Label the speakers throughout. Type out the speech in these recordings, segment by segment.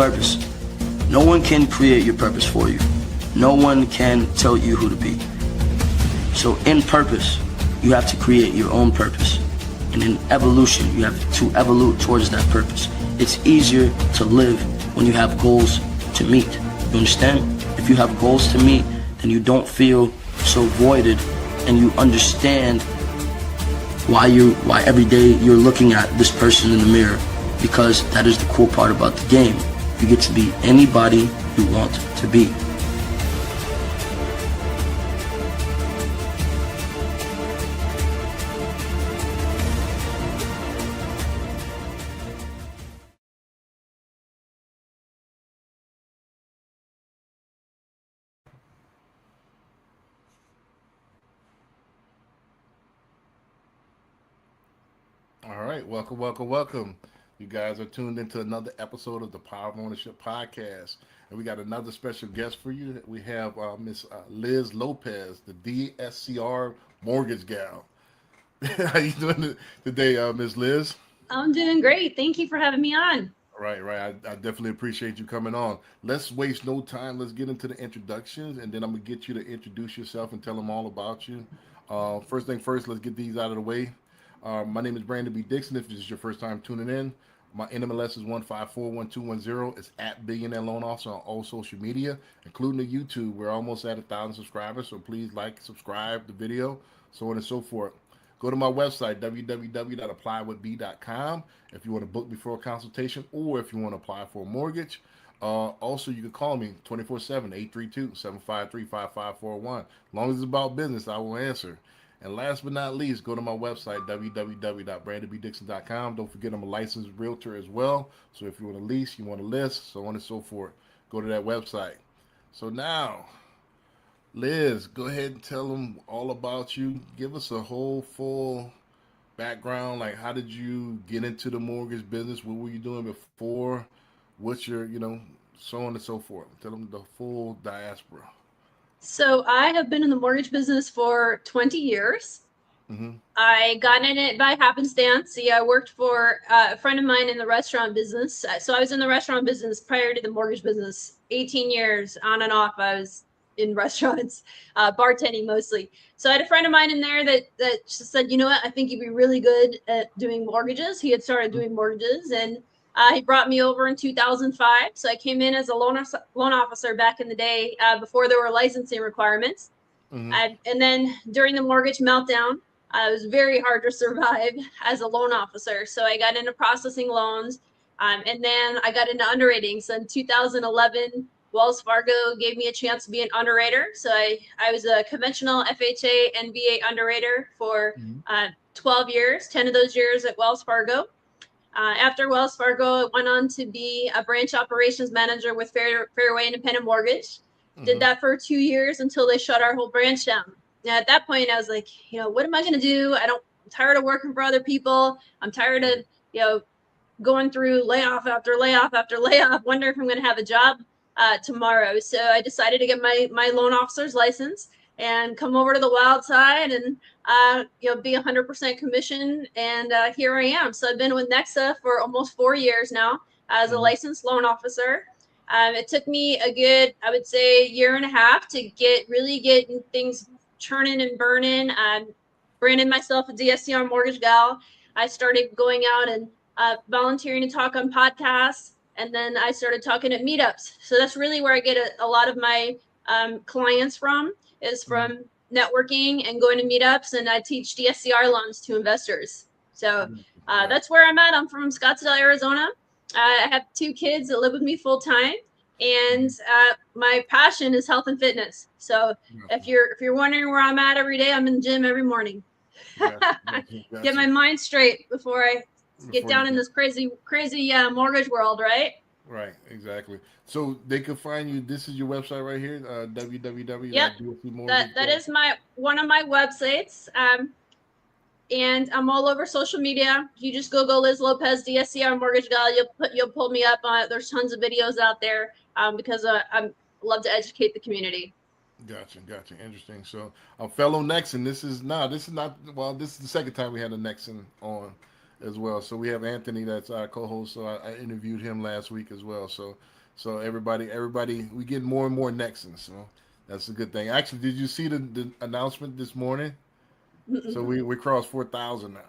Speaker 1: purpose. No one can create your purpose for you. No one can tell you who to be. So in purpose, you have to create your own purpose. And in evolution, you have to evolve towards that purpose. It's easier to live when you have goals to meet. You understand? If you have goals to meet, then you don't feel so voided, and you understand why every day you're looking at this person in the mirror, because that is the cool part about the game. You get to be anybody you want to be.
Speaker 2: All right, welcome. You guys are tuned into another episode of the Power of Ownership podcast, and we got another special guest for you. We have Miss Liz Lopez, the DSCR mortgage gal. How you doing today, Miss Liz?
Speaker 3: I'm doing great. Thank you for having me on.
Speaker 2: Right. I definitely appreciate you coming on. Let's waste no time. Let's get into the introductions, and then I'm gonna get you to introduce yourself and tell them all about you. First thing first, let's get these out of the way. My name is Brandon B. Dixon. If this is your first time tuning in, my NMLS is 1541210. It's at Billionaire Loan Officer on all social media, including the YouTube. We're almost at 1,000 subscribers, so please like, subscribe the video, so on and so forth. Go to my website, www.applywithb.com, if you want to book me for a consultation or if you want to apply for a mortgage. Also, you can call me 24/7, 832-753-5541. As long as it's about business, I will answer. And last but not least, go to my website, www.brandonbdixon.com. Don't forget I'm a licensed realtor as well. So if you want to lease, you want to list, so on and so forth, go to that website. So now, Liz, go ahead and tell them all about you. Give us a whole full background. Like, how did you get into the mortgage business? What were you doing before? What's your, so on and so forth. Tell them the full diaspora.
Speaker 3: So I have been in the mortgage business for 20 years.
Speaker 2: Mm-hmm.
Speaker 3: I got in it by happenstance. See, I worked for a friend of mine in the restaurant business. So I was in the restaurant business prior to the mortgage business. 18 years on and off, I was in restaurants, bartending mostly. So I had a friend of mine in there that just said, you know what, I think you'd be really good at doing mortgages. He had started doing mortgages, and he brought me over in 2005. So I came in as a loan officer back in the day, before there were licensing requirements.
Speaker 2: Mm-hmm.
Speaker 3: And then during the mortgage meltdown, it was very hard to survive as a loan officer. So I got into processing loans, and then I got into underwriting. So in 2011, Wells Fargo gave me a chance to be an underwriter. So I was a conventional FHA NBA underwriter for 12 years, 10 of those years at Wells Fargo. After Wells Fargo, I went on to be a branch operations manager with Fairway Independent Mortgage. Did that for 2 years until they shut our whole branch down. Now, at that point, I was like, what am I going to do? I'm tired of working for other people. I'm tired of, going through layoff after layoff after layoff, wondering if I'm going to have a job tomorrow. So I decided to get my loan officer's license and come over to the wild side and be 100% commission. And here I am. So I've been with Nexa for almost 4 years now as a licensed loan officer. It took me a good, I would say, year and a half to really get things churning and burning. Branded myself a DSCR mortgage gal. I started going out and volunteering to talk on podcasts. And then I started talking at meetups. So that's really where I get a lot of my clients from, is from networking and going to meetups. And I teach DSCR loans to investors. So that's where I'm at. I'm from Scottsdale, Arizona. I have 2 kids that live with me full time. And my passion is health and fitness. So if you're wondering where I'm at every day, I'm in the gym every morning. Gotcha. Get my mind straight before I get down in this crazy mortgage world, right?
Speaker 2: Right, exactly. So they can find you. This is your website right here, www.
Speaker 3: Yep, that is one of my websites. And I'm all over social media. You just Google Liz Lopez DSCR mortgage gal. You'll pull me up. There's tons of videos out there because I love to educate the community.
Speaker 2: Gotcha. Interesting. So, fellow Nexon, this is the second time we had a Nexon on, as well. So we have Anthony that's our co-host. So I interviewed him last week as well. So everybody, we get more and more Nexans. So that's a good thing. Actually, did you see the announcement this morning? So
Speaker 3: Mm-mm.
Speaker 2: we crossed 4,000 now.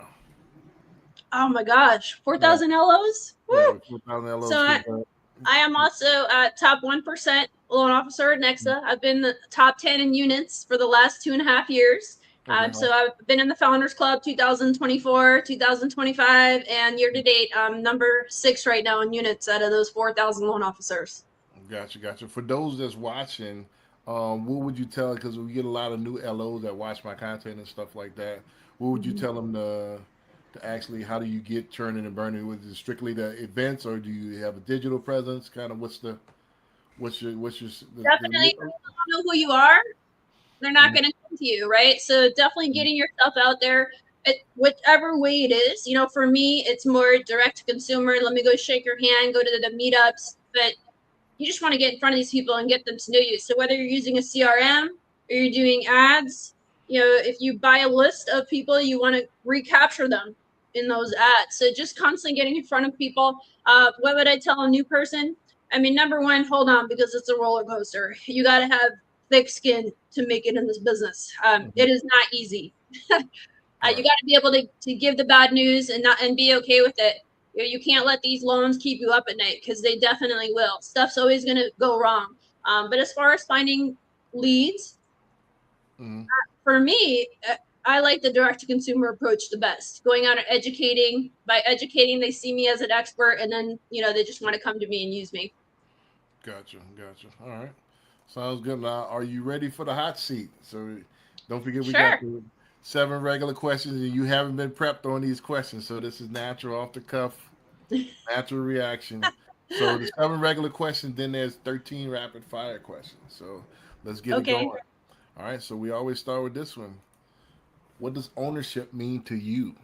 Speaker 3: Oh my gosh,
Speaker 2: Yeah,
Speaker 3: 4,000 LOs.
Speaker 2: yeah,
Speaker 3: Woo!
Speaker 2: 4,000
Speaker 3: So
Speaker 2: LOs.
Speaker 3: I am also top 1% loan officer at Nexa. I've been the top 10 in units for the last 2.5 years.
Speaker 2: Okay.
Speaker 3: So I've been in the Founders Club 2024, 2025, and year to date, number 6 right now in units out of those 4,000 loan officers.
Speaker 2: Gotcha. For those that's watching, what would you tell? Because we get a lot of new LOs that watch my content and stuff like that. What would you
Speaker 3: Mhm.
Speaker 2: tell them to actually? How do you get churning and burning? Was it strictly the events, or do you have a digital presence? Kind of what's your
Speaker 3: Definitely, if people don't know who you are, they're not going to come to you, right? So definitely getting yourself out there, whichever way it is. For me, it's more direct to consumer. Let me go shake your hand, go to the meetups, but you just want to get in front of these people and get them to know you. So whether you're using a CRM or you're doing ads, if you buy a list of people, you want to recapture them in those ads. So just constantly getting in front of people. What would I tell a new person? I mean, number one, hold on, because it's a roller coaster. You got to have thick skin to make it in this business. It is not easy. You
Speaker 2: Right.
Speaker 3: got to be able to give the bad news and be okay with it. You can't let these loans keep you up at night, because they definitely will. Stuff's always going to go wrong. But as far as finding leads,
Speaker 2: Mm-hmm.
Speaker 3: for me, I like the direct to consumer approach the best. Going out and educating. By educating, they see me as an expert, and then they just want to come to me and use me.
Speaker 2: Gotcha. All right. Sounds good. Now, are you ready for the hot seat? So, don't forget we got
Speaker 3: Sure.
Speaker 2: the 7 regular questions, and you haven't been prepped on these questions. So this is natural, off the cuff, natural reaction. So the 7 regular questions, then there's 13 rapid fire questions. So let's get it going.
Speaker 3: Okay.
Speaker 2: All right. So we always start with this one. What does ownership mean to you?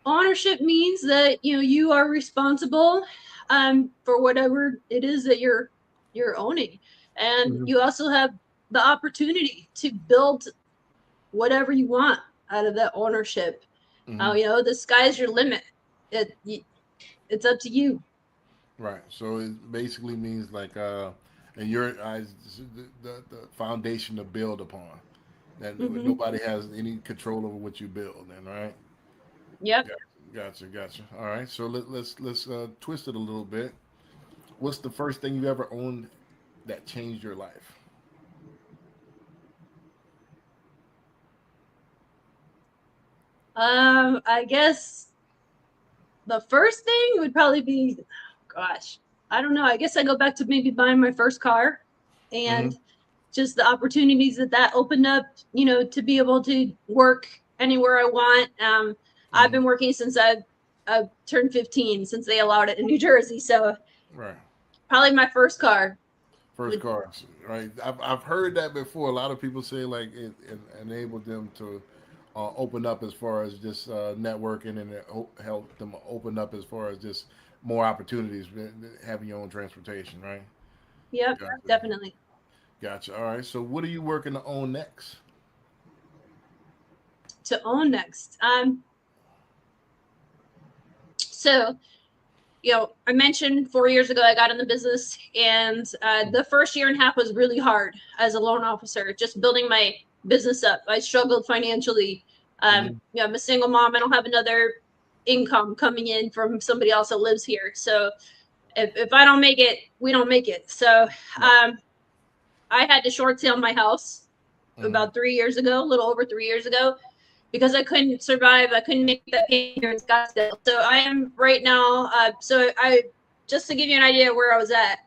Speaker 3: Ownership means that you are responsible for whatever it is that you're owning, and
Speaker 2: Mhm.
Speaker 3: you also have the opportunity to build whatever you want out of that ownership.
Speaker 2: Hmm.
Speaker 3: The sky's your limit. It's up to you.
Speaker 2: Right. So it basically means like, in your eyes, the foundation to build upon. That
Speaker 3: Hmm.
Speaker 2: nobody has any control over what you build. Then, right?
Speaker 3: Yep.
Speaker 2: Gotcha. All right. So let's twist it a little bit. What's the first thing you ever owned that changed your life?
Speaker 3: I guess the first thing would probably be, gosh, I don't know. I guess I go back to maybe buying my first car,
Speaker 2: Hmm.
Speaker 3: and just the opportunities that opened up, to be able to work anywhere I want. I've
Speaker 2: Hmm.
Speaker 3: been working since I've turned 15, since they allowed it in New Jersey. So
Speaker 2: Right.
Speaker 3: probably my first car
Speaker 2: First
Speaker 3: would,
Speaker 2: cars. Right. I've heard that before. A lot of people say like it enabled them to open up as far as just networking, and it helped them open up as far as just more opportunities, having your own transportation. Right.
Speaker 3: yep,
Speaker 2: Gotcha.
Speaker 3: definitely.
Speaker 2: Gotcha. All right. So what are you working to own next?
Speaker 3: To own next. So I mentioned 4 years ago I got in the business, and the first year and a half was really hard as a loan officer, just building my business up. I struggled financially.
Speaker 2: Mm-hmm.
Speaker 3: I'm a single mom. I don't have another income coming in from somebody else that lives here. So if I don't make it, we don't make it. So
Speaker 2: Right.
Speaker 3: um, I had to short sale my house
Speaker 2: Mm-hmm.
Speaker 3: about 3 years ago, a little over 3 years ago, because I couldn't survive. I couldn't make that payment here in Scottsdale. So I am right now. So I just to give you an idea where I was at.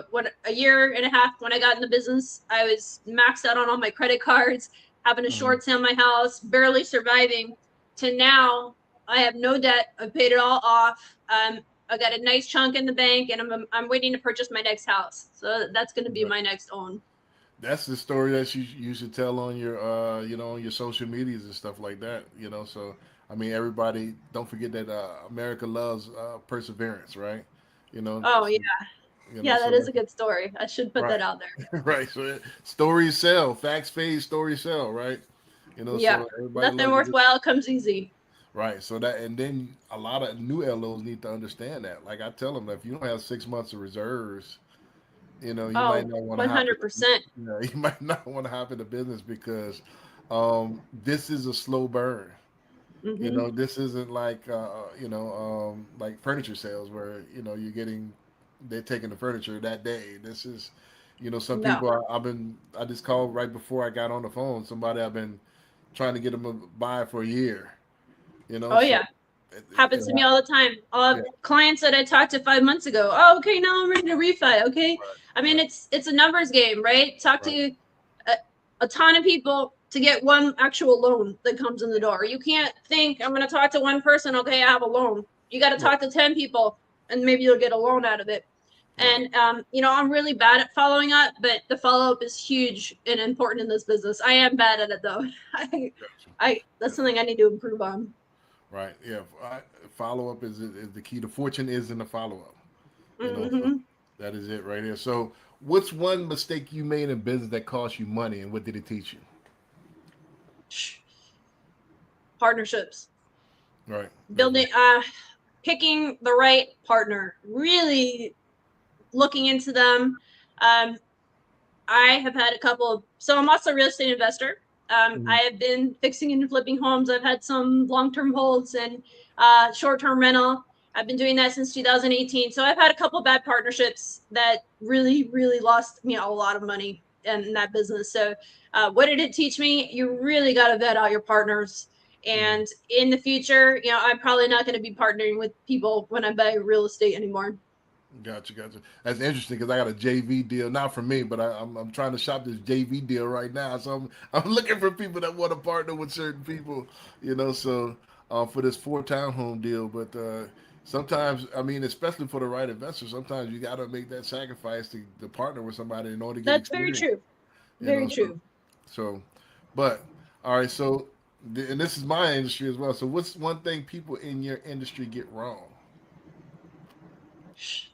Speaker 3: When a year and a half when I got in the business, I was maxed out on all my credit cards, having to
Speaker 2: Mm-hmm.
Speaker 3: short sale my house, barely surviving. To now, I have no debt. I've paid it all off. I got a nice chunk in the bank, and I'm waiting to purchase my next house. So that's going to be
Speaker 2: Right.
Speaker 3: my next own.
Speaker 2: That's the story that you should tell on your on your social medias and stuff like that. So I mean, everybody, don't forget that America loves perseverance, right? You know,
Speaker 3: Oh yeah,
Speaker 2: so,
Speaker 3: yeah, that
Speaker 2: so
Speaker 3: is a
Speaker 2: that's
Speaker 3: good story. I should put
Speaker 2: right.
Speaker 3: that out there.
Speaker 2: Right. So stories sell, facts fade, stories sell, right?
Speaker 3: Yeah.
Speaker 2: So everybody
Speaker 3: Nothing
Speaker 2: loves it.
Speaker 3: worthwhile comes easy.
Speaker 2: Right. So that, and then a lot of new LOs need to understand that. Like I tell them, that if you don't have 6 months of reserves, you might
Speaker 3: Oh,
Speaker 2: not want to hop in.
Speaker 3: 100%.
Speaker 2: You might not want to hop into business because this is a slow burn.
Speaker 3: Hmm.
Speaker 2: This isn't like like furniture sales where they're taking the furniture that day. This is, some
Speaker 3: No.
Speaker 2: people I just called right before I got on the phone. Somebody I've been trying to get them to buy for a year.
Speaker 3: Oh,
Speaker 2: So
Speaker 3: yeah. Happens to me all the time.
Speaker 2: yeah,
Speaker 3: Clients that I talked to 5 months ago. Oh, okay, now I'm ready to refi. Okay. I mean,
Speaker 2: right,
Speaker 3: it's a numbers game, right? Talk
Speaker 2: right,
Speaker 3: to a ton of people to get one actual loan that comes in the door. You can't think I'm going to talk to one person. Okay, I have a loan. You got to
Speaker 2: right,
Speaker 3: talk to 10 people, and maybe you'll get a loan out of it.
Speaker 2: right.
Speaker 3: And I'm really bad at following up, but the follow up is huge and important in this business. I am bad at it though. I,
Speaker 2: Gotcha.
Speaker 3: I that's
Speaker 2: Yeah,
Speaker 3: something I need to improve on.
Speaker 2: right. Yeah. Follow up is the key. The fortune is in the follow up. So
Speaker 3: Hmm.
Speaker 2: that is it right here. So, what's one mistake you made in business that cost you money, and what did it teach you?
Speaker 3: Partnerships,
Speaker 2: Right.
Speaker 3: building,
Speaker 2: Definitely.
Speaker 3: picking the right partner, really looking into them. Um, I have had a couple of, so I'm also a real estate investor. I
Speaker 2: Mhm.
Speaker 3: have been fixing and flipping homes. I've had some long-term holds and short-term rental. I've been doing that since 2018. So I've had a couple of bad partnerships that really, really lost me a lot of money in that business. So what did it teach me? You really got to vet out your partners.
Speaker 2: Mhm.
Speaker 3: And in the future, I'm probably not going to be partnering with people when I buy real estate anymore.
Speaker 2: Gotcha, gotcha. That's interesting because I got a JV deal, not for me, but I'm trying to shop this JV deal right now. So I'm looking for people that want to partner with certain people, So for this 4 townhome deal, but sometimes, I mean, especially for the right investor, sometimes you got to make that sacrifice to partner with somebody in order to get
Speaker 3: That's very
Speaker 2: experience.
Speaker 3: true. Very
Speaker 2: So
Speaker 3: true.
Speaker 2: so, but all right. So, and this is my industry as well. So, what's one thing people in your industry get wrong?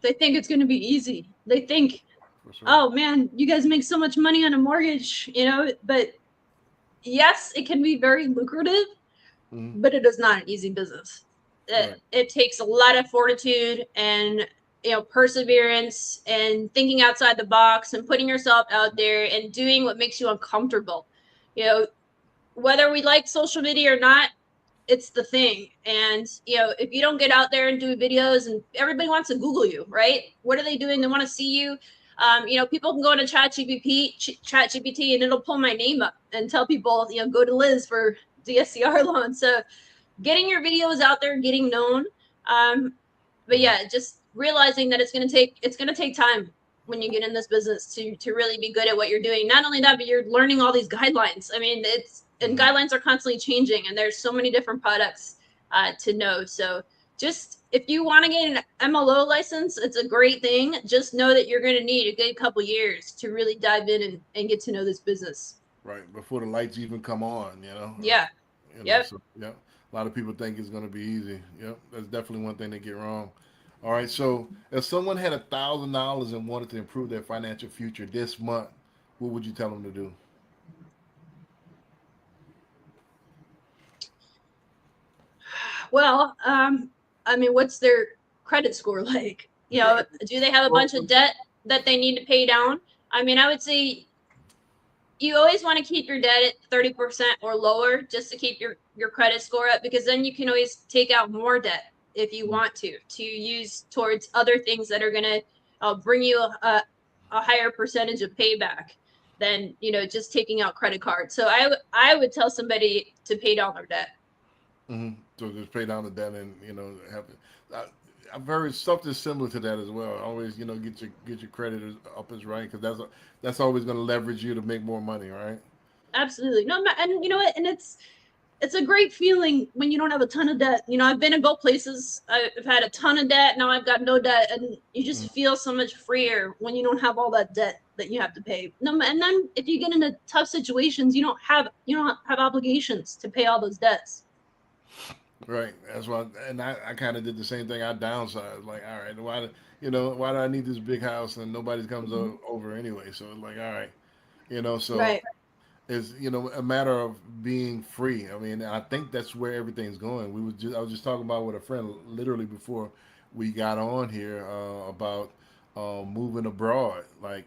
Speaker 3: They think it's going to be easy. They think,
Speaker 2: For sure.
Speaker 3: oh man, you guys make so much money on a mortgage, but yes, it can be very lucrative,
Speaker 2: Hmm.
Speaker 3: but it is not an easy business.
Speaker 2: Right.
Speaker 3: It takes a lot of fortitude and perseverance and thinking outside the box and putting yourself out there and doing what makes you uncomfortable. You know, whether we like social media or not, it's the thing. And if you don't get out there and do videos, and everybody wants to Google you, right? What are they doing? They want to see you. People can go into chat gpt and it'll pull my name up and tell people, go to Liz for DSCR loan. So getting your videos out there, getting known. But
Speaker 2: Hmm.
Speaker 3: yeah, just realizing that it's going to take time when you get in this business to really be good at what you're doing. Not only that, but you're learning all these guidelines. I mean, and
Speaker 2: Hmm.
Speaker 3: guidelines are constantly changing, and there's so many different products to know. So just if you want to get an MLO license, it's a great thing. Just know that you're going to need a good couple years to really dive in and get to know this business.
Speaker 2: Right. Before the lights even come on,
Speaker 3: Yeah. Yep.
Speaker 2: So yeah, a lot of people think it's going to be easy. Yep. That's definitely one thing they get wrong. All right. So, if someone had $1,000 and wanted to improve their financial future this month, what would you tell them to do?
Speaker 3: Well, I mean, what's their credit score like? Do they have a
Speaker 2: Well,
Speaker 3: bunch of debt that they need to pay down? I mean, I would say you always want to keep your debt at 30% or lower just to keep your credit score up, because then you can always take out more debt if you want to use towards other things that are going to bring you a higher percentage of payback than just taking out credit cards. So I would tell somebody to pay down their debt.
Speaker 2: So just pay down the debt and have. I, I've heard something similar to that as well. Always get your credit up as right because that's always going to leverage you to make more money, right?
Speaker 3: Absolutely. No, and you know what? And it's a great feeling when you don't have a ton of debt. I've been in both places. I've had a ton of debt. Now I've got no debt, and you just feel so much freer when you don't have all that debt that you have to pay. No, and then if you get into tough situations, you don't have obligations to pay all those debts.
Speaker 2: Right. That's why, and I kind of did the same thing. I downsized. Like, all right, why do I need this big house and nobody comes
Speaker 3: Mhm.
Speaker 2: over anyway? So it's like, all right, so
Speaker 3: Right.
Speaker 2: is a matter of being free. I mean, I think that's where everything's going. I was just talking about with a friend literally before we got on here about moving abroad. Like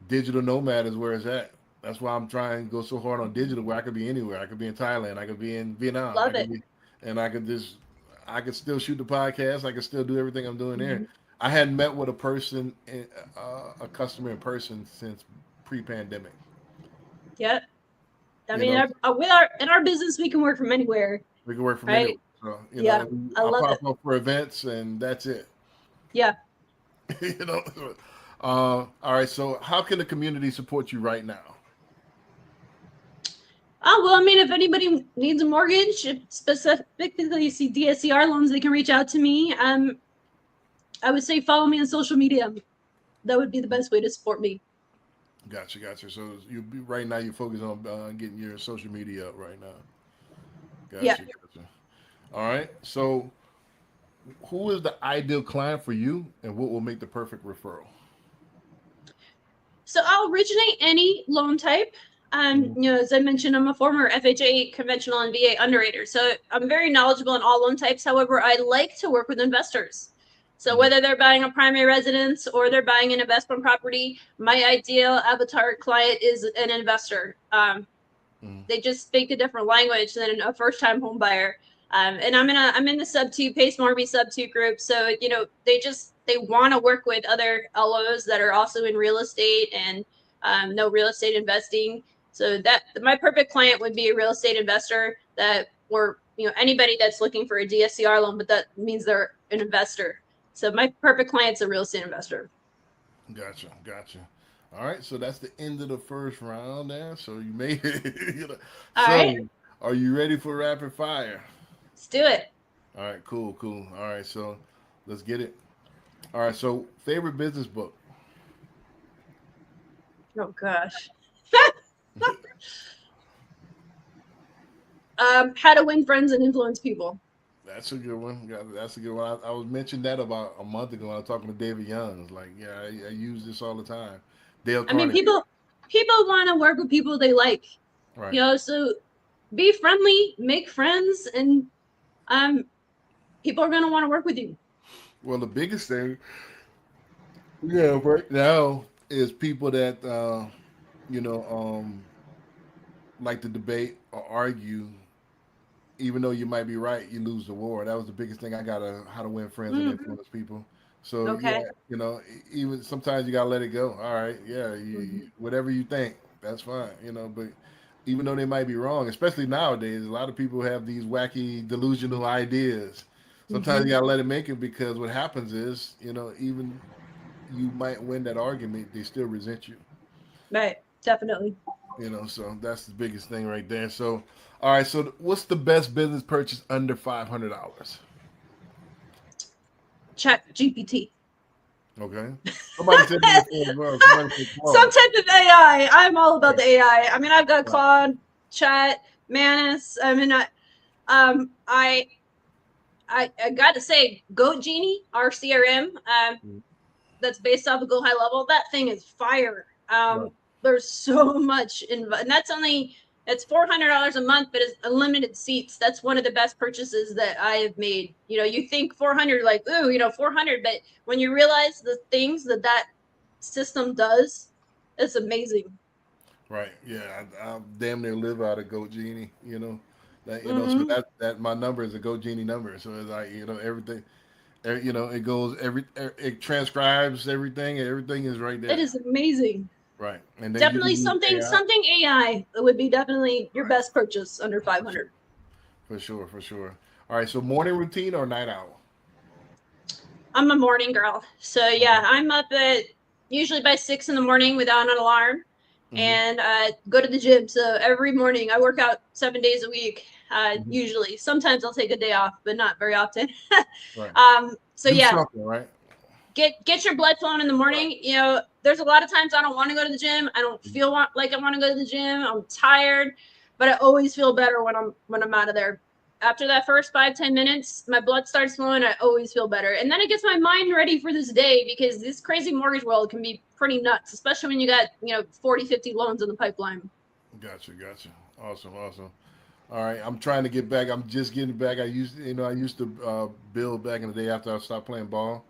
Speaker 2: digital nomad is where it's at. That's why I'm trying to go so hard on digital, where I could be anywhere. I could be in Thailand. I could be in Vietnam. I
Speaker 3: Love
Speaker 2: could
Speaker 3: it.
Speaker 2: be, and I could still shoot the podcast. I could still do everything I'm doing there.
Speaker 3: Mhm.
Speaker 2: I hadn't met with a customer in person since pre-pandemic.
Speaker 3: Yep. I
Speaker 2: You
Speaker 3: mean,
Speaker 2: know,
Speaker 3: with our in our business, we can work from anywhere,
Speaker 2: we can work from anywhere.
Speaker 3: right?
Speaker 2: So,
Speaker 3: Yeah, I
Speaker 2: I
Speaker 3: love it.
Speaker 2: pop up for events and that's it.
Speaker 3: Yeah.
Speaker 2: you know. All right. So, how can the community support you right now?
Speaker 3: Oh, well, I mean, if anybody needs a mortgage, if specifically see DSCR loans, they can reach out to me. I would say follow me on social media. That would be the best way to support me.
Speaker 2: Gotcha, gotcha. So right now you're focused on getting your social media up right now.
Speaker 3: Yeah.
Speaker 2: Gotcha, gotcha. All right. So, who is the ideal client for you, and what will make the perfect referral?
Speaker 3: So I'll originate any loan type.
Speaker 2: Mhm.
Speaker 3: As I mentioned, I'm a former FHA conventional and VA underwriter, so I'm very knowledgeable in all loan types. However, I like to work with investors. So
Speaker 2: Mhm.
Speaker 3: whether they're buying a primary residence or they're buying an investment property, my ideal avatar client is an investor.
Speaker 2: Mhm.
Speaker 3: They just speak a different language than a first-time home buyer. And I'm in the sub two Pace Morby sub two group. So they want to work with other LOs that are also in real estate and know real estate investing. So that my perfect client would be a real estate investor that or anybody that's looking for a DSCR loan, but that means they're an investor. So my perfect client's a real estate investor.
Speaker 2: Gotcha, gotcha. All right, so that's the end of the first round there. So you made it.
Speaker 3: All right,
Speaker 2: So, are you ready for rapid fire?
Speaker 3: let's do it.
Speaker 2: All right, cool, cool. All right, so let's get it. All right, so favorite business book.
Speaker 3: Oh gosh. How to win friends and influence people.
Speaker 2: That's a good one. Yeah, that's a good one. I was mentioned that about a month ago when I was talking to David Young. It's like, yeah, I use this all the time. Dale
Speaker 3: I mean,
Speaker 2: Carnegie.
Speaker 3: people want to work with people they like,
Speaker 2: Right.
Speaker 3: so be friendly, make friends, and um, people are gonna want to work with you.
Speaker 2: Well, the biggest thing, yeah, right now is people that you know like to debate or argue. Even though you might be right, you lose the war. That was the biggest thing I got how to win friends and
Speaker 3: Mm,
Speaker 2: influence people. So yeah,
Speaker 3: okay.
Speaker 2: even sometimes you gotta let it go. All right, yeah,
Speaker 3: Hmm.
Speaker 2: whatever you think, that's fine. But even though they might be wrong, especially nowadays, a lot of people have these wacky delusional ideas. Sometimes
Speaker 3: Hmm.
Speaker 2: you gotta let it make it because what happens is, even you might win that argument, they still resent you.
Speaker 3: Right. Definitely.
Speaker 2: So that's the biggest thing right there. So, all right. So, what's the best business purchase under $500?
Speaker 3: Chat GPT.
Speaker 2: Okay. Somebody said that before as well. Somebody said
Speaker 3: Some
Speaker 2: Claude.
Speaker 3: type of AI. I'm all about
Speaker 2: Right.
Speaker 3: the AI. I mean, I've got
Speaker 2: Right.
Speaker 3: Claude, Chat, Manus. I mean, um, I, I got to say, Goat Genie, our CRM. That's based off of Go High Level. That thing is fire.
Speaker 2: Right.
Speaker 3: There's so much and that's only it's $400 a month, but it's unlimited seats. That's one of the best purchases that I have made. You think 400, like ooh, 400, but when you realize the things that system does, it's amazing.
Speaker 2: Right. Yeah. I damn near live out of Goat Genie. So
Speaker 3: Hmm.
Speaker 2: that my number is a Goat Genie number. So it's like everything. It goes it transcribes everything. And everything is right
Speaker 3: It
Speaker 2: there.
Speaker 3: is amazing.
Speaker 2: Right. And then you can
Speaker 3: Definitely
Speaker 2: use
Speaker 3: something
Speaker 2: AI.
Speaker 3: something AI would be definitely your
Speaker 2: Right.
Speaker 3: best purchase under
Speaker 2: For sure.
Speaker 3: 500.
Speaker 2: For sure. For sure. All right. So morning routine or night owl?
Speaker 3: I'm a morning girl. So
Speaker 2: Okay.
Speaker 3: yeah, I'm up at usually by 6 in the morning without an alarm
Speaker 2: Mm-hmm.
Speaker 3: and go to the gym. So every morning I work out 7 days a week.
Speaker 2: Mm-hmm.
Speaker 3: Usually, sometimes I'll take a day off, but not very often.
Speaker 2: Right.
Speaker 3: So
Speaker 2: Do
Speaker 3: yeah,
Speaker 2: something, right?
Speaker 3: get your blood flowing in the
Speaker 2: Right.
Speaker 3: morning. There's a lot of times I don't want to go to the gym. I don't feel like I want to go to the gym. I'm tired, but I always feel better when I'm out of there. after that first 5-10 minutes, my blood starts flowing. I always feel better. And then it gets my mind ready for this day, because this crazy mortgage world can be pretty nuts, especially when you got, 40, 50 loans in the pipeline.
Speaker 2: Gotcha. Awesome. All right, I'm trying to get back. I'm just getting back. I used to build back in the day after I stopped playing ball.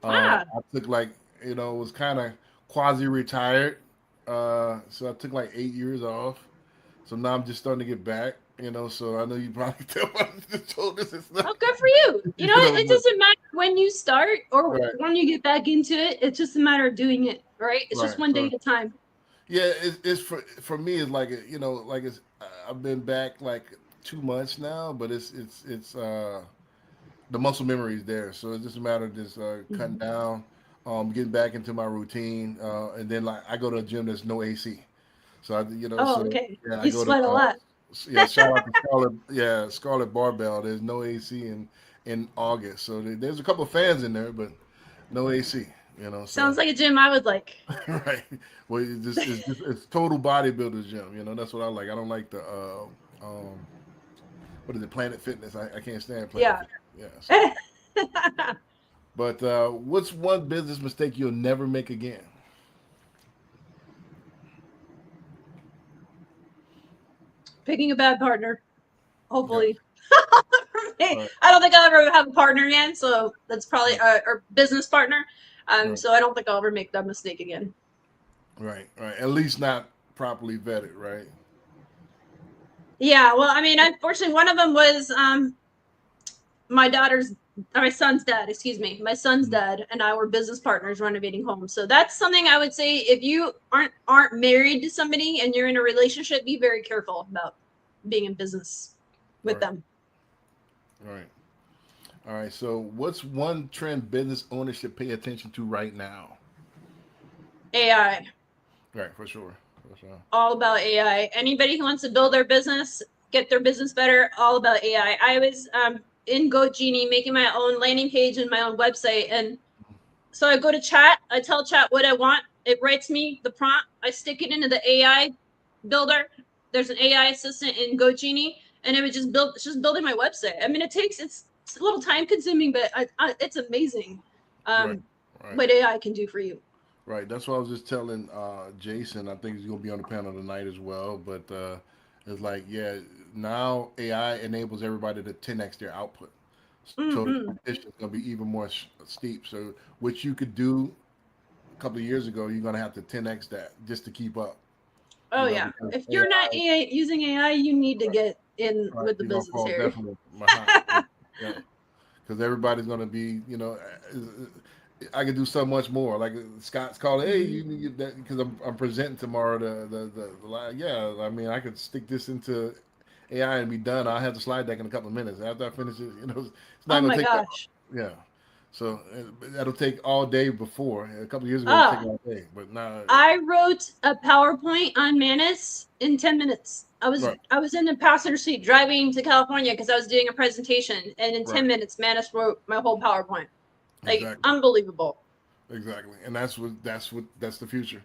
Speaker 3: Ah,
Speaker 2: I took like, was kind of quasi-retired. So I took like 8 years off. So now I'm just starting to get back. So I know you probably tell what I just told this. It's not,
Speaker 3: oh, good for you. It
Speaker 2: but,
Speaker 3: doesn't matter when you start or
Speaker 2: right,
Speaker 3: when you get back into it. It's just a matter of doing it, right? It's just
Speaker 2: right.
Speaker 3: one day
Speaker 2: So
Speaker 3: at a time.
Speaker 2: yeah, it's for me. It's like like I've been back like 2 months now, but it's the muscle memory is there. So it's just a matter of just cutting
Speaker 3: Mhm.
Speaker 2: down, getting back into my routine, and then like I go to a gym that's no AC. So
Speaker 3: Oh,
Speaker 2: so
Speaker 3: okay.
Speaker 2: yeah, I
Speaker 3: You
Speaker 2: go to
Speaker 3: sweat a lot.
Speaker 2: yeah, shout out to Scarlet, yeah, Scarlet Barbell. There's no AC in August, so there's a couple of fans in there, but no AC. So
Speaker 3: Sounds like a gym I would like.
Speaker 2: right. Well, it's total bodybuilder's gym. That's what I like. I don't like the what is it, Planet Fitness. I can't stand Planet
Speaker 3: Yeah.
Speaker 2: Fitness. Yeah. So, but what's one business mistake you'll never make again?
Speaker 3: Picking a bad partner,
Speaker 2: Gotcha.
Speaker 3: hopefully. I
Speaker 2: Right.
Speaker 3: don't think I'll ever have a partner again, so that's probably
Speaker 2: Right.
Speaker 3: our business partner.
Speaker 2: Right.
Speaker 3: So I don't think I'll ever make that mistake again.
Speaker 2: Right. At least not properly vetted. Right.
Speaker 3: Yeah, well, I mean, unfortunately, one of them was my my son's dad, excuse me. My son's
Speaker 2: Mhm.
Speaker 3: dad and I were business partners renovating homes. So that's something I would say, if you aren't married to somebody and you're in a relationship, be very careful about being in business with
Speaker 2: Right.
Speaker 3: them.
Speaker 2: Right. All right. So, what's one trend business owners should pay attention to right now?
Speaker 3: AI,
Speaker 2: Right. For sure. For sure.
Speaker 3: all about AI. Anybody who wants to build their business, get their business better, all about AI. I was in GoGenie making my own landing page and my own website, and so I go to chat, I tell chat what I want. It writes me the prompt. I stick it into the AI builder. There's an AI assistant in GoGenie, and it would just build. It's just building my website. I mean, it's a little time consuming, but it's amazing
Speaker 2: Right.
Speaker 3: um,
Speaker 2: Right.
Speaker 3: what AI can do for you.
Speaker 2: Right. That's what I was just telling Jason. I think he's going to be on the panel tonight as well. But it's like, yeah, now AI enables everybody to 10x their output. So the
Speaker 3: Mm-hmm.
Speaker 2: competition is going to be even more steep. So what you could do a couple of years ago, you're going to have to 10x that just to keep up.
Speaker 3: Oh yeah.
Speaker 2: Because
Speaker 3: If you're not
Speaker 2: AI,
Speaker 3: using AI, you need to
Speaker 2: right,
Speaker 3: get in
Speaker 2: right,
Speaker 3: with the
Speaker 2: you're going to
Speaker 3: business
Speaker 2: fall
Speaker 3: here.
Speaker 2: definitely behind. Yeah. Because everybody's going to be, I could do so much more. Like Scott's calling, hey,
Speaker 3: Mm-hmm.
Speaker 2: you need that because I'm presenting tomorrow. The line. Yeah, I mean, I could stick this into AI and be done. I'll have the slide deck in a couple of minutes. After I finish it, it's not
Speaker 3: Oh
Speaker 2: going
Speaker 3: my
Speaker 2: to take that.
Speaker 3: gosh.
Speaker 2: Yeah, so that'll take all day. Before a couple of years ago, it took
Speaker 3: Ah,
Speaker 2: all day, but now,
Speaker 3: I wrote a PowerPoint on Manus in 10 minutes.
Speaker 2: right,
Speaker 3: I was in the passenger seat driving to California because I was doing a presentation, and in 10
Speaker 2: right,
Speaker 3: minutes Manus wrote my whole PowerPoint. Like,
Speaker 2: exactly,
Speaker 3: unbelievable.
Speaker 2: and that's the future.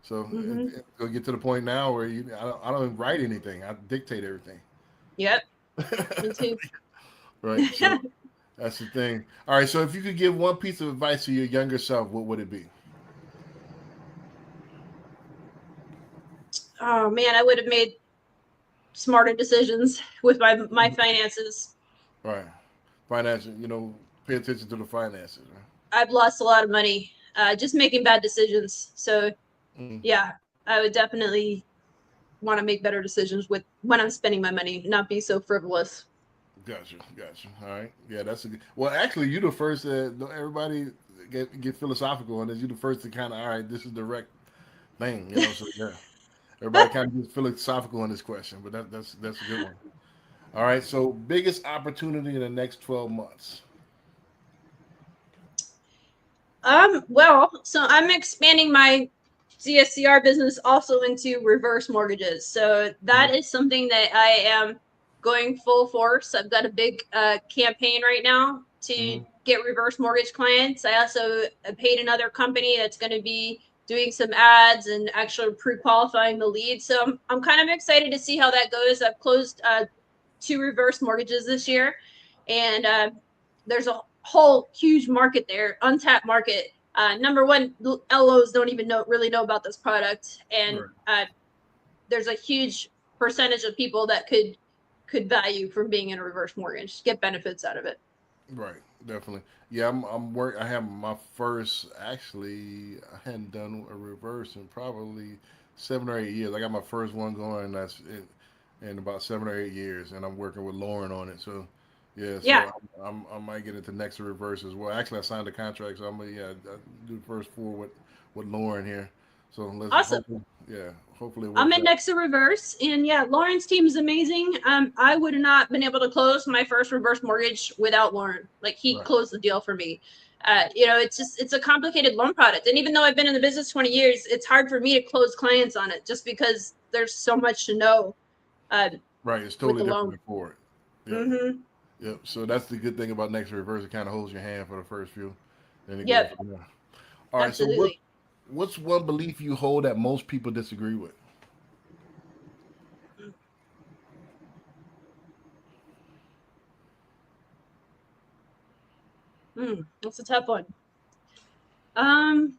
Speaker 2: So
Speaker 3: Hmm.
Speaker 2: it'll get to the point now where I don't write anything. I dictate everything.
Speaker 3: Yep, me too.
Speaker 2: Right. So that's the thing. All right. So if you could give one piece of advice to your younger self, what would it be?
Speaker 3: Oh man, I would have made smarter decisions with my finances.
Speaker 2: Right. Financial. Pay attention to the finances.
Speaker 3: I've lost a lot of money just making bad decisions. So
Speaker 2: Right?
Speaker 3: yeah, I would definitely want to make better decisions with when I'm spending my money, not be so frivolous.
Speaker 2: Gotcha. All right. Yeah, that's a good. Well, actually, you the first. Don't everybody get philosophical on this. You the first to kind of. All right, this is the direct thing. So yeah, everybody kind of gets philosophical on this question, but that's a good one. All right. So biggest opportunity in the next 12 months.
Speaker 3: Well, so I'm expanding my CSCR business also into reverse mortgages. So that
Speaker 2: Mhm.
Speaker 3: is something that I am going full force. I've got a big campaign right now to
Speaker 2: Mhm.
Speaker 3: get reverse mortgage clients. I also paid another company that's going to be doing some ads and actually pre-qualifying the lead. So I'm kind of excited to see how that goes. I've closed 2 reverse mortgages this year, and there's a whole huge market there, untapped market. Number one, LOs don't even really know about this product, and there's a huge percentage of people that could value from being in a reverse mortgage, get benefits out of it.
Speaker 2: Right, definitely. Yeah, I have my first. Actually, I hadn't done a reverse in probably 7 or 8 years. I got my first one going. In about 7 or 8 years, and I'm working with Lauren on it. So, yeah.
Speaker 3: Yeah,
Speaker 2: So I might get into next reverse as well. Actually, I signed a contract, so I'm gonna I do the first 4 with Lauren here. So let's
Speaker 3: awesome.
Speaker 2: hopefully it
Speaker 3: I'm
Speaker 2: works
Speaker 3: in
Speaker 2: out.
Speaker 3: next to reverse, and yeah, Lauren's team is amazing. I would have not been able to close my first reverse mortgage without Lauren. Like he
Speaker 2: Right.
Speaker 3: closed the deal for me. It's a complicated loan product, and even though I've been in the business 20 years, it's hard for me to close clients on it just because there's so much to know
Speaker 2: Right. It's
Speaker 3: with
Speaker 2: totally
Speaker 3: the
Speaker 2: different
Speaker 3: loan.
Speaker 2: than Ford. Yep.
Speaker 3: Mm-hmm.
Speaker 2: Yep. So that's the good thing about next reverse. It kind of holds your hand for the first few, then it goes
Speaker 3: Yep,
Speaker 2: from there. All right. So
Speaker 3: absolutely.
Speaker 2: what's one belief you hold that most people disagree with?
Speaker 3: That's a tough one. Um,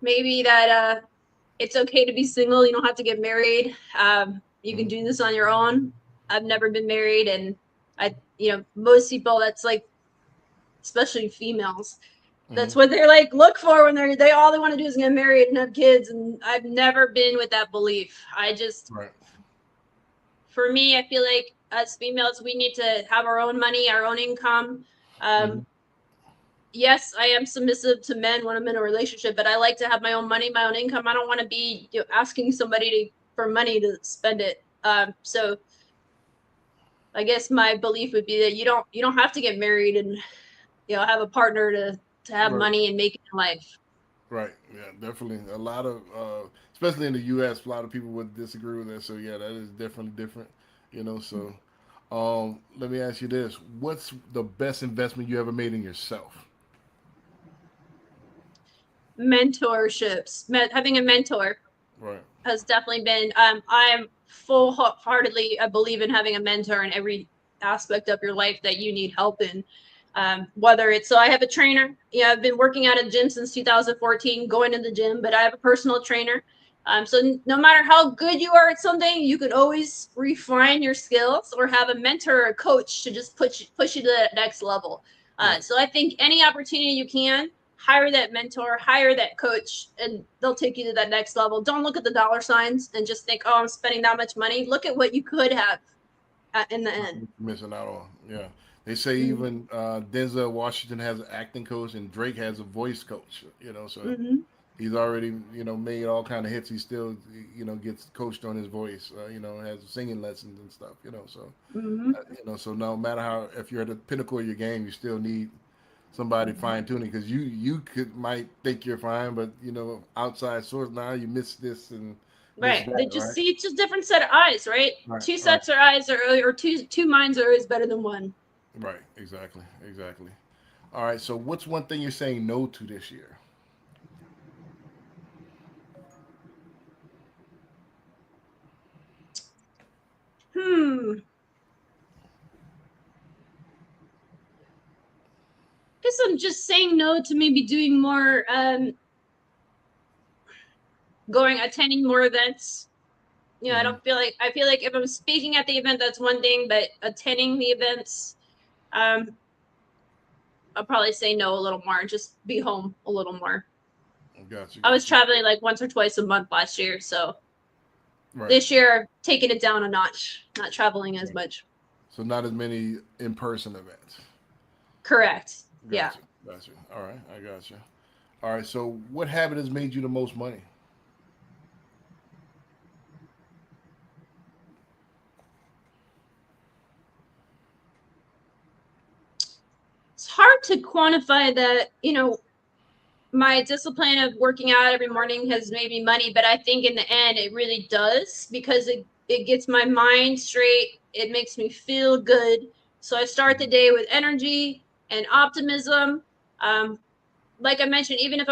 Speaker 3: Maybe that it's okay to be single. You don't have to get married. You can
Speaker 2: Mhm.
Speaker 3: do this on your own. I've never been married, and most people, that's like, especially females,
Speaker 2: Mhm.
Speaker 3: that's what they're like look for when they all they want to do is get married and have kids. And I've never been with that belief. I just,
Speaker 2: Right.
Speaker 3: for me, I feel like as females, we need to have our own money, our own income.
Speaker 2: Mhm.
Speaker 3: Um, yes, I am submissive to men when I'm in a relationship, but I like to have my own money, my own income. I don't want to be asking somebody for money to spend it. So I guess my belief would be that you don't have to get married and have a partner to have
Speaker 2: Right.
Speaker 3: money and make it in life.
Speaker 2: Right. Yeah. Definitely. A lot of, especially in the U.S., a lot of people would disagree with that. So yeah, that is definitely different. So let me ask you this: what's the best investment you ever made in yourself?
Speaker 3: Mentorships, having a mentor
Speaker 2: Right.
Speaker 3: has definitely been. I'm full-heartedly, I believe in having a mentor in every aspect of your life that you need help in. Whether it's, so I have a trainer. Yeah, I've been working at a gym since 2014, going to the gym, but I have a personal trainer. So no matter how good you are at something, you can always refine your skills or have a mentor or a coach to just push you to that next level.
Speaker 2: Right.
Speaker 3: So I think any opportunity you can, hire that mentor, hire that coach, and they'll take you to that next level. Don't look at the dollar signs and just think, oh, I'm spending that much money. Look at what you could have in the end.
Speaker 2: Missing out on. Yeah. They say
Speaker 3: Mm-hmm.
Speaker 2: even Denzel Washington has an acting coach and Drake has a voice coach. So
Speaker 3: Mm-hmm.
Speaker 2: he's already made all kind of hits. He still gets coached on his voice. Has singing lessons and stuff.
Speaker 3: Mm-hmm.
Speaker 2: So no matter how, if you're at the pinnacle of your game, you still need somebody fine tuning because might think you're fine, but outside source now you miss this and miss
Speaker 3: Right. They
Speaker 2: that,
Speaker 3: just
Speaker 2: right?
Speaker 3: see it's just different set of eyes, right?
Speaker 2: Right.
Speaker 3: Two
Speaker 2: Right.
Speaker 3: sets of eyes or two minds are always better than one.
Speaker 2: Right. Exactly. Exactly. All right. So what's one thing you're saying no to this year?
Speaker 3: Hmm. Guess I'm just saying no to maybe doing more, attending more events.
Speaker 2: Hmm.
Speaker 3: I feel like if I'm speaking at the event, that's one thing, but attending the events, um, I'll probably say no a little more and just be home a little more.
Speaker 2: Gotcha.
Speaker 3: I was
Speaker 2: Gotcha.
Speaker 3: traveling like once or twice a month last year, so
Speaker 2: Right.
Speaker 3: this year taking it down a notch, not traveling as
Speaker 2: Right.
Speaker 3: much.
Speaker 2: So not as many in-person events.
Speaker 3: Correct. Yeah.
Speaker 2: Gotcha. Gotcha. All right. I gotcha. All right. So what habit has made you the most money?
Speaker 3: It's hard to quantify that, my discipline of working out every morning has made me money, but I think in the end it really does because it gets my mind straight. It makes me feel good. So I start the day with energy and optimism. Um, like I mentioned, even if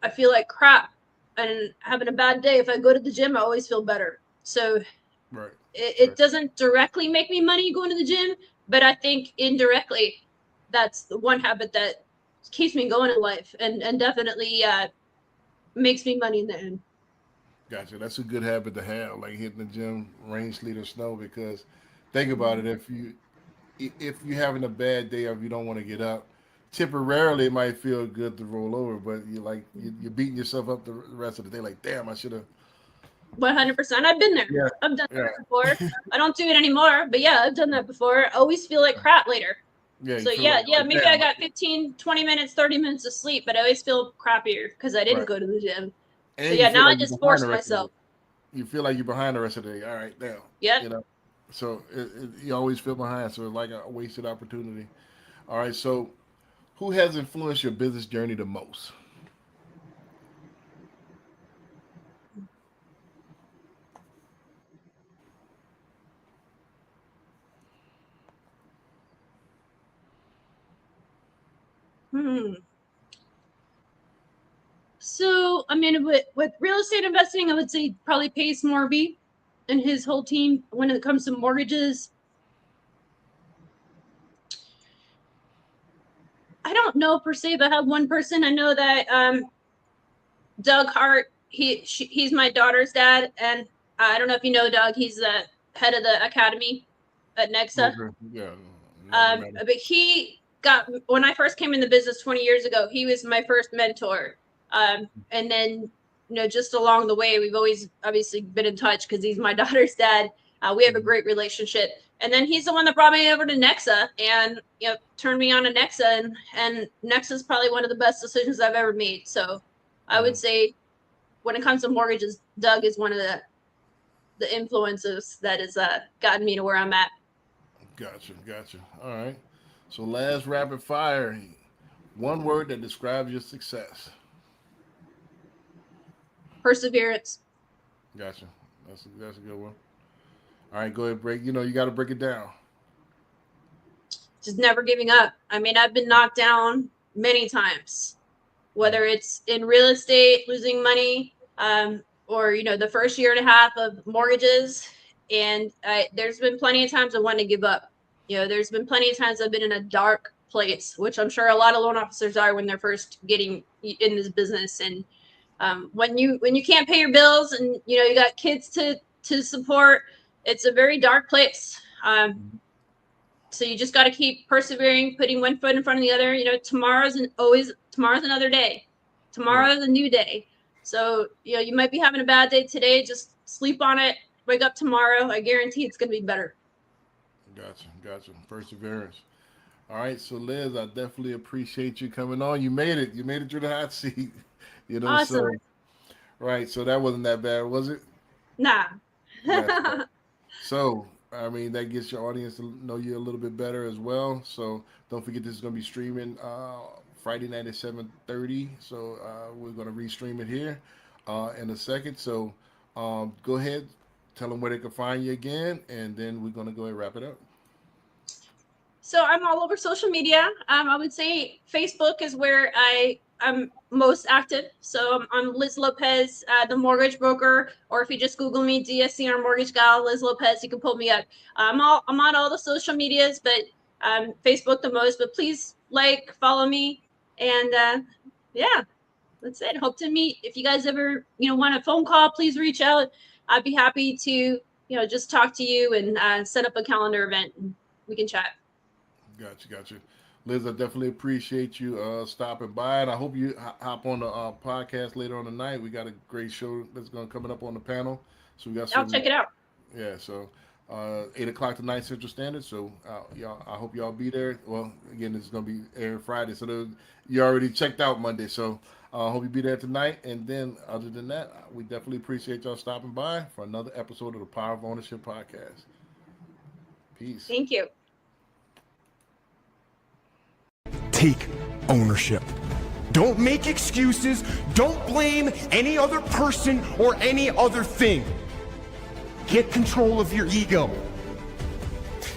Speaker 3: I feel like crap, and having a bad day, if I go to the gym, I always feel better. So
Speaker 2: Right.
Speaker 3: it doesn't directly make me money going to the gym, but I think indirectly, that's the one habit that keeps me going in life, and definitely makes me money in the end.
Speaker 2: Gotcha. That's a good habit to have, like hitting the gym, rain, sleet, or snow. Because think about it, if you're having a bad day or if you don't want to get up, temporarily it might feel good to roll over, but you're beating yourself up the rest of the day. Like, damn, I should have.
Speaker 3: 100%. I've been there.
Speaker 2: Yeah.
Speaker 3: I've done
Speaker 2: Yeah.
Speaker 3: that before. I don't do it anymore, but yeah, I've done that before. I always feel like crap later.
Speaker 2: Yeah.
Speaker 3: So
Speaker 2: You feel
Speaker 3: yeah,
Speaker 2: like,
Speaker 3: maybe
Speaker 2: damn,
Speaker 3: I got 15, 20 minutes, 30 minutes of sleep, but I always feel crappier because I didn't
Speaker 2: right.
Speaker 3: go to the gym. So
Speaker 2: And you
Speaker 3: yeah,
Speaker 2: feel
Speaker 3: now I
Speaker 2: like you're
Speaker 3: just
Speaker 2: behind
Speaker 3: force
Speaker 2: the rest of the
Speaker 3: myself.
Speaker 2: day. You feel like you're behind the rest of the day. All right, damn.
Speaker 3: Yep.
Speaker 2: You know, so you always feel behind. So it's like a wasted opportunity. All right, so who has influenced your business journey the most?
Speaker 3: Hmm. So, I mean, with real estate investing, I would say probably Pace Morby and his whole team when it comes to mortgages. I don't know per se if I have one person. I know that Doug Hart, he's my daughter's dad, and I don't know if you know Doug. He's the head of the academy at Nexa.
Speaker 2: Okay. Yeah, never met him.
Speaker 3: But he got when I first came in the business 20 years ago. He was my first mentor, and then just along the way, we've always obviously been in touch because he's my daughter's dad. We have a great relationship, and then he's the one that brought me over to Nexa and turned me on to Nexa, and Nexa is probably one of the best decisions I've ever made. So I would say when it comes to mortgages, Doug is one of the influences that has gotten me to where I'm at.
Speaker 2: Gotcha. All right. So last rapid fire. One word that describes your success.
Speaker 3: Perseverance.
Speaker 2: Gotcha. That's a good one. All right, go ahead, break. You got to break it down.
Speaker 3: Just never giving up. I mean, I've been knocked down many times, whether it's in real estate, losing money, or the first year and a half of mortgages. And there's been plenty of times I wanted to give up. There's been plenty of times I've been in a dark place, which I'm sure a lot of loan officers are when they're first getting in this business. And when you can't pay your bills and you got kids to support, it's a very dark place. So you just got to keep persevering, putting one foot in front of the other. Tomorrow's another day. Tomorrow's a new day. So you might be having a bad day today. Just sleep on it. Wake up tomorrow. I guarantee it's going to be better.
Speaker 2: Gotcha. Perseverance. All right, so Liz, I definitely appreciate you coming on. You made it. You made it through the hot seat.
Speaker 3: Awesome.
Speaker 2: So right. So that wasn't that bad, was it?
Speaker 3: Nah.
Speaker 2: Yeah. So I mean, that gets your audience to know you a little bit better as well. So don't forget, this is going to be streaming Friday night at 7:30. So we're going to restream it here in a second. So go ahead, tell them where they can find you again, and then we're going to go ahead and wrap it up.
Speaker 3: So I'm all over social media. I would say Facebook is where I'm most active. So I'm Liz Lopez, the mortgage broker, or if you just Google me, DSCR Mortgage Gal, Liz Lopez, you can pull me up. I'm on all the social medias, but Facebook the most. But please follow me, and yeah, that's it. Hope to meet. If you guys ever want a phone call, please reach out. I'd be happy to just talk to you and set up a calendar event, and we can chat.
Speaker 2: Gotcha. Liz, I definitely appreciate you stopping by, and I hope you hop on the podcast later on tonight. We got a great show that's going to coming up on the panel, so we got.
Speaker 3: I'll check it out.
Speaker 2: Yeah, so 8 o'clock tonight Central Standard. So y'all, I hope y'all be there. Well, again, this is going to be aired Friday, so you already checked out Monday. So I hope you be there tonight. And then, other than that, we definitely appreciate y'all stopping by for another episode of the Power of Ownership podcast. Peace.
Speaker 3: Thank you.
Speaker 4: Take ownership. Don't make excuses. Don't blame any other person or any other thing. Get control of your ego.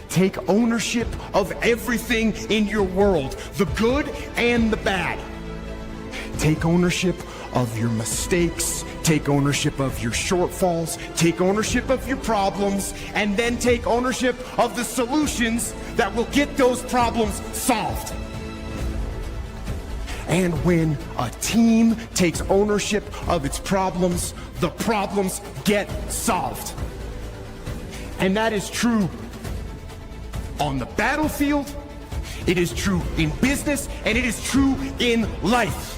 Speaker 4: Take ownership of everything in your world, the good and the bad. Take ownership of your mistakes, take ownership of your shortfalls, take ownership of your problems, and then take ownership of the solutions that will get those problems solved. And when a team takes ownership of its problems, the problems get solved. And that is true on the battlefield, it is true in business, and it is true in life.